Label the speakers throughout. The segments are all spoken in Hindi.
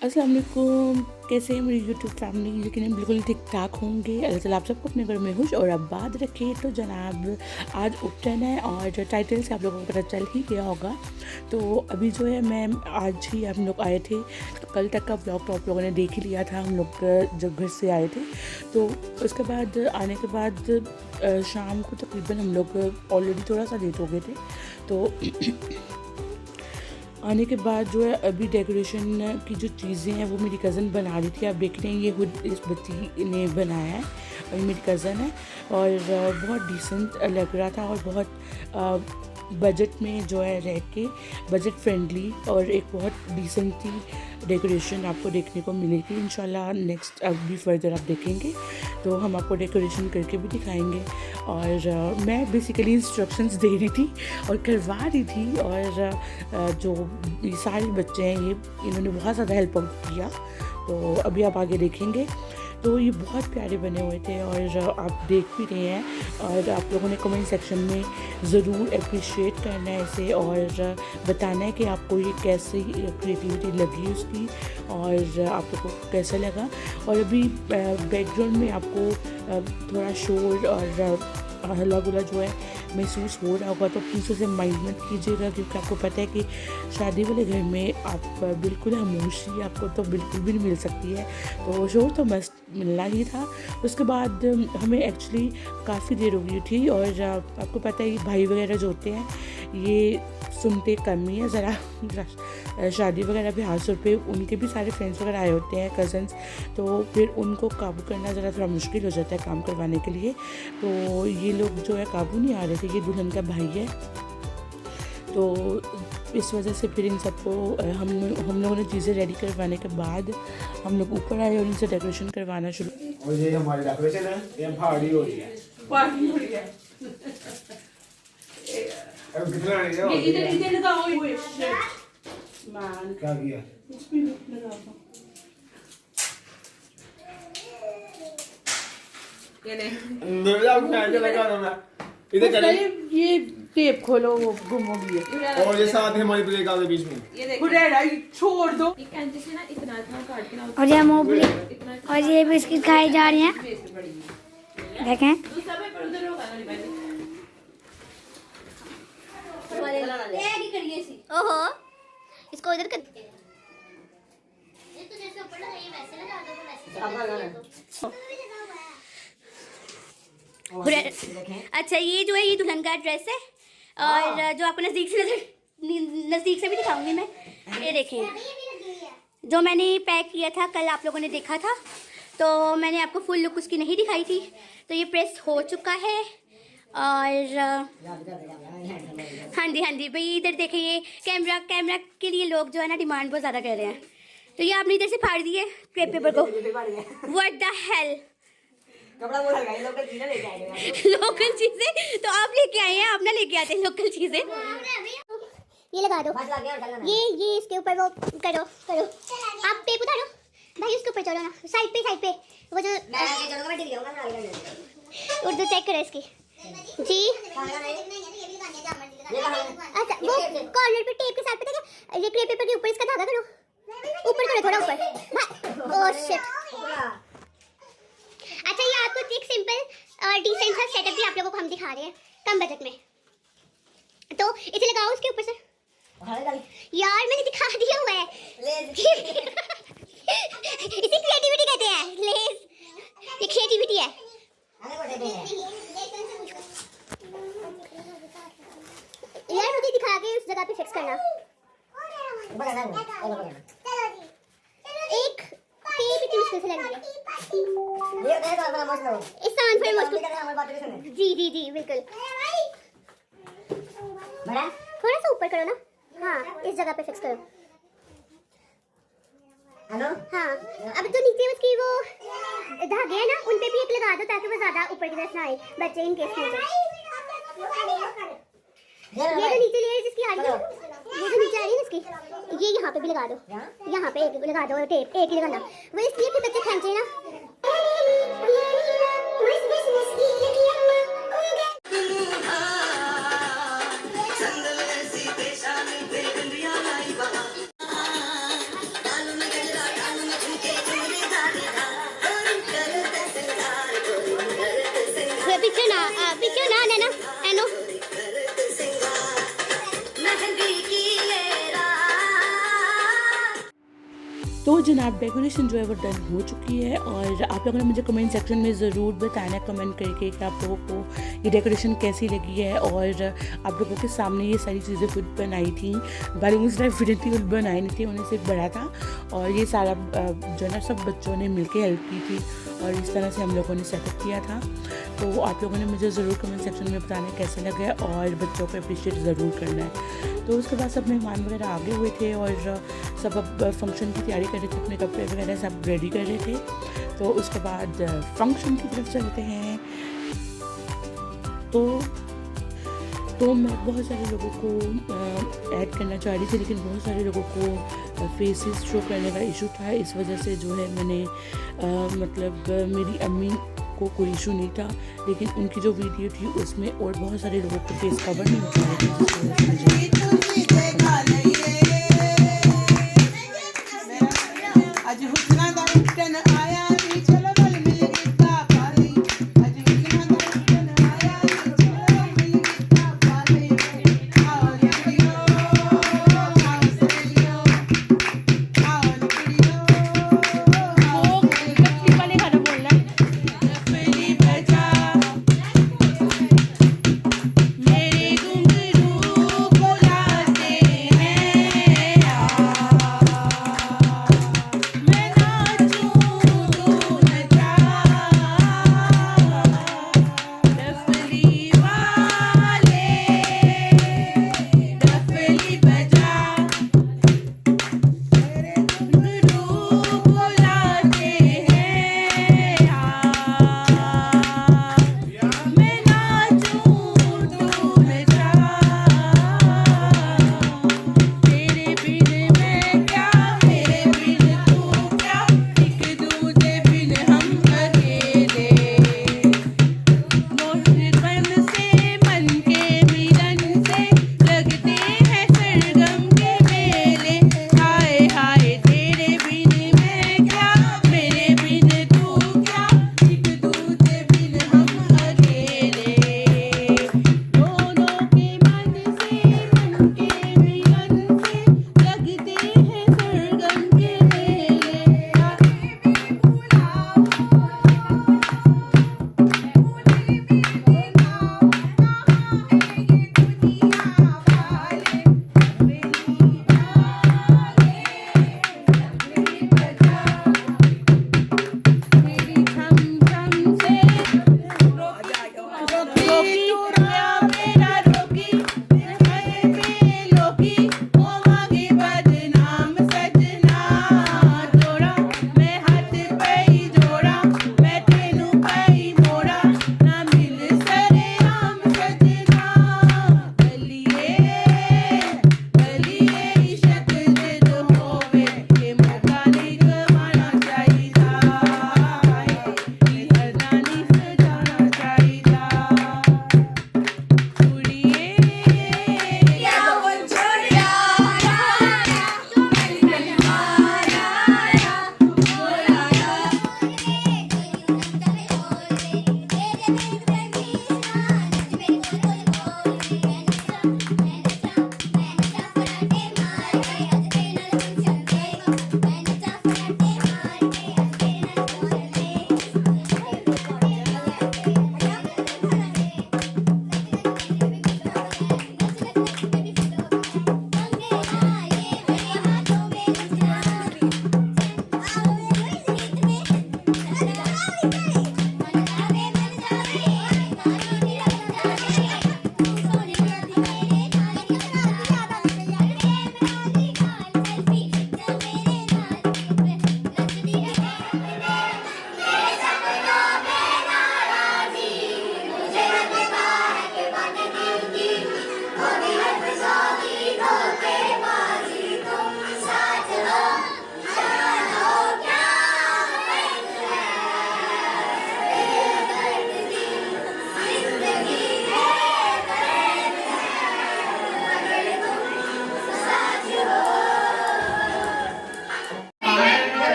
Speaker 1: अस्सलाम वालेकुम। कैसे हैं मेरी यूट्यूब फैमिली? लेकिन हम बिल्कुल ठीक ठाक होंगे। अल्लाह ताला आप सबको अपने घर में खुश और आबाद रखे। तो जनाब आज उपटन है और टाइटल से आप लोगों को पता चल ही गया होगा। तो अभी जो है मैं आज ही हम लोग आए थे, कल तक का ब्लॉग तो आप लोगों ने देख ही लिया था। हम लोग जब घर से आए थे तो उसके बाद आने के बाद शाम को तकरीबन हम लोग ऑलरेडी थोड़ा सा लेट हो गए थे। तो आने के बाद जो है अभी डेकोरेशन की जो चीज़ें हैं वो मेरी कज़न बना रही थी। आप देख रहे हैं ये खुद इस बच्ची ने बनाया है और ये मेरी कज़न है और बहुत डिसेंट लग रहा था और बहुत बजट में जो है रह के बजट फ्रेंडली और एक बहुत डिसेंट सी डेकोरेशन आपको देखने को मिलेगी। इंशाल्लाह नेक्स्ट अभी फर्दर आप देखेंगे तो हम आपको डेकोरेशन करके भी दिखाएंगे। और मैं बेसिकली इंस्ट्रक्शंस दे रही थी और करवा रही थी और जो ये सारे बच्चे हैं ये इन्होंने बहुत ज़्यादा हेल्प किया। तो अभी आप आगे देखेंगे। तो ये बहुत प्यारे बने हुए थे और आप देख भी रहे हैं और आप लोगों ने कमेंट सेक्शन में ज़रूर अप्रिशिएट करना है इसे और बताना है कि आपको ये कैसी क्रिएटिविटी लगी उसकी और आप लोगों को कैसा लगा। और अभी बैकग्राउंड में आपको थोड़ा शोर और हल्ला गुला जो है महसूस हो रहा होगा तो प्लीज़ उसे माइंड मत कीजिएगा, क्योंकि आपको पता है कि शादी वाले घर में आप बिल्कुल खामोशी आपको तो बिल्कुल भी नहीं मिल सकती है। तो शोर तो मस्त मिलना ही था। उसके बाद हमें एक्चुअली काफ़ी देर हो गई थी और आपको पता है भाई वगैरह जो होते हैं ये सुनते कम ही है ज़रा। शादी वगैरह भी हाथ पे उनके भी सारे फ्रेंड्स वगैरह आए होते हैं, कज़न्स, तो फिर उनको काबू करना ज़रा थोड़ा मुश्किल हो जाता है काम करवाने के लिए। तो ये लोग जो है काबू नहीं आ रहे थे। ये दुल्हन का भाई है तो इस वजह से फिर इन सबको हम लोगों ने चीज़ें रेडी करवाने के बाद हम लोग ऊपर आए और इनसे डेकोरेशन करवाना शुरू।
Speaker 2: और ये हमारी डेकोरेशन है, ये पार्टी हो रही है।
Speaker 3: पार्टी हो रही है।
Speaker 2: अब कितना नहीं है?
Speaker 3: ये इधर लगाओ ये शिट मैन।
Speaker 2: क्या किया?
Speaker 3: कुछ भी लगाओ। ये ले।
Speaker 2: मेरे आप फैन लगा दो मैं। इधर चले।
Speaker 1: ये टेप खोलो वो गुम हो गई है।
Speaker 2: और ये साथ है हमारी ब्रेक के बीच में।
Speaker 3: ये देखो।
Speaker 1: हुरैरा छोड़ दो।
Speaker 3: एक कैंची से ना इतना काट के ना।
Speaker 4: और ये मोबली और ये बिस्किट खाए जा रहे हैं, देखें।
Speaker 3: तो सब है पर उधर होगा ना भाई।
Speaker 4: ओहो, इसको इधर कर। अच्छा, ये जो है ये दुल्हन का ड्रेस है और जो आपको नज़दीक से भी दिखाऊंगी मैं। ये देखें जो मैंने पैक किया था कल आप लोगों ने देखा था, तो मैंने आपको फुल लुक उसकी नहीं दिखाई थी। तो ये प्रेस हो चुका है और हाँ जी भाई इधर देखें ये कैमरा के लिए लोग जो है ना डिमांड बहुत ज़्यादा कर रहे हैं। तो ये आपने इधर से फाड़ दिए क्रेप पेपर को। व्हाट द हेल, लोकल चीजें तो आप लेके आए हैं, आप ना लेके आते हैं लोकल चीजें। ये लगा दो, ये इसके ऊपर वो करो आप टेप उतारो भाई, उसके ऊपर चलो ना, साइड पे वो जो उर्दू चेक करो इसकी जी। अच्छा वो कॉर्नर पे टेप के साथ पे देखो, ये क्रेप पेपर के ऊपर इसका धागा करो, ऊपर करो थोड़ा ऊपर। Oh shit. अच्छा ये आपको एक सिंपल डिसेंट सा सेटअप भी आप लोगों को हम दिखा रहे हैं कम बजट में, तो इसे लगाओ उसके ऊपर से। यार मैंने दिखा दिया हुआ है। इसे क्रिएटिविटी कहते हैं, लेस ये क्रिएटिविटी है। यार मुझे दिखा के उस जगह पे फिक्स करना। एक टेप इतनी मुश्किल से लग रही है। जी बिल्कुल। थोड़ा सा ऊपर करो ना, हाँ इस जगह पे फिक्स करो। हेलो हाँ, अब तो नीचे उसकी वो धागे है ना उन पे भी एक लगा दो ताकि वो ज्यादा ऊपर की तरफ ना आए बच्चे इन केस में। ये जो नीचे लेयर जिसकी आ रही है, ये जो नीचे आ रही है इसकी, ये यहाँ पे भी लगा दो, यहाँ पे एक लगा दो टेप, एक ही लगाना वो इसलिए कि बच्चे खींचे ना। हाँ नैना एनो
Speaker 1: तो जनाब डेकोरेशन जो है वो डन हो चुकी है और आप लोगों ने मुझे कमेंट सेक्शन में ज़रूर बताना कमेंट करके कि आप लोगों को ये डेकोरेशन कैसी लगी है और आप लोगों के सामने ये सारी चीज़ें खुद बनाई थी। बैलून्स डेफिनेटली खुद बनाए नहीं थे, उन्हें सिर्फ बड़ा था और ये सारा जो है ना सब बच्चों ने मिलके हेल्प की थी और इस तरह से हम लोगों ने सेटअप किया था। तो आप लोगों ने मुझे ज़रूर कमेंट सेक्शन में बताना कैसे लगे और बच्चों को अप्रिशिएट ज़रूर करना है। तो उसके बाद सब मेहमान वगैरह आगे हुए थे और सब अब फंक्शन की तैयारी कर रहे थे, अपने कपड़े वगैरह सब रेडी कर रहे थे। तो उसके बाद फंक्शन की तरफ चलते हैं। तो मैं बहुत सारे लोगों को ऐड करना चाह रही थी, लेकिन बहुत सारे लोगों को फेसेस शो करने का इशू था। इस वजह से जो है मैंने मतलब मेरी अम्मी को कोई इशू नहीं था, लेकिन उनकी जो वीडियो थी उसमें और बहुत सारे लोगों को फेस कवर नहीं हो पा रहे थे।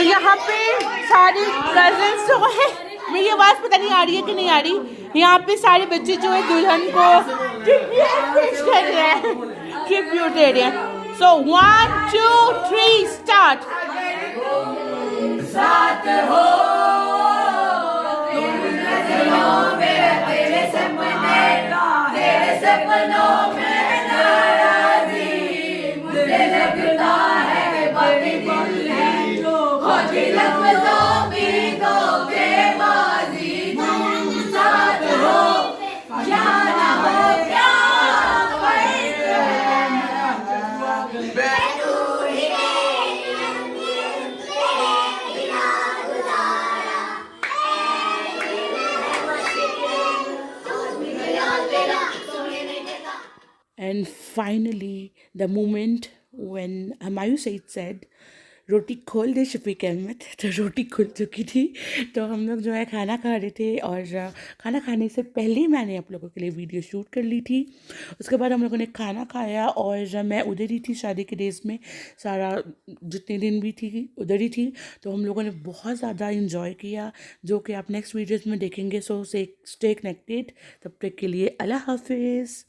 Speaker 1: यहाँ पे सारी कजन्स जो है, मेरी आवाज़ पता नहीं आ रही है कि नहीं आ रही, यहाँ पे सारे बच्चे जो है दुल्हन को ट्रिब्यूट कर रहे हैं, ट्रिब्यूट दे रहे हैं। सो 1 2 3 start. And finally, the moment when Humayun Saeed said, रोटी खोल दे शफीक अहमद, तो रोटी खुल चुकी थी। तो हम लोग जो है खाना खा रहे थे और खाना खाने से पहले ही मैंने आप लोगों के लिए वीडियो शूट कर ली थी। उसके बाद हम लोगों ने खाना खाया और मैं उधर ही थी शादी के डेज़ में, सारा जितने दिन भी थी उधर ही थी। तो हम लोगों ने बहुत ज़्यादा इंजॉय किया, जो कि आप नेक्स्ट वीडियोज़ में देखेंगे। सो स्टे कनेक्टेड, तब तक के लिए अल्लाह हाफिज़।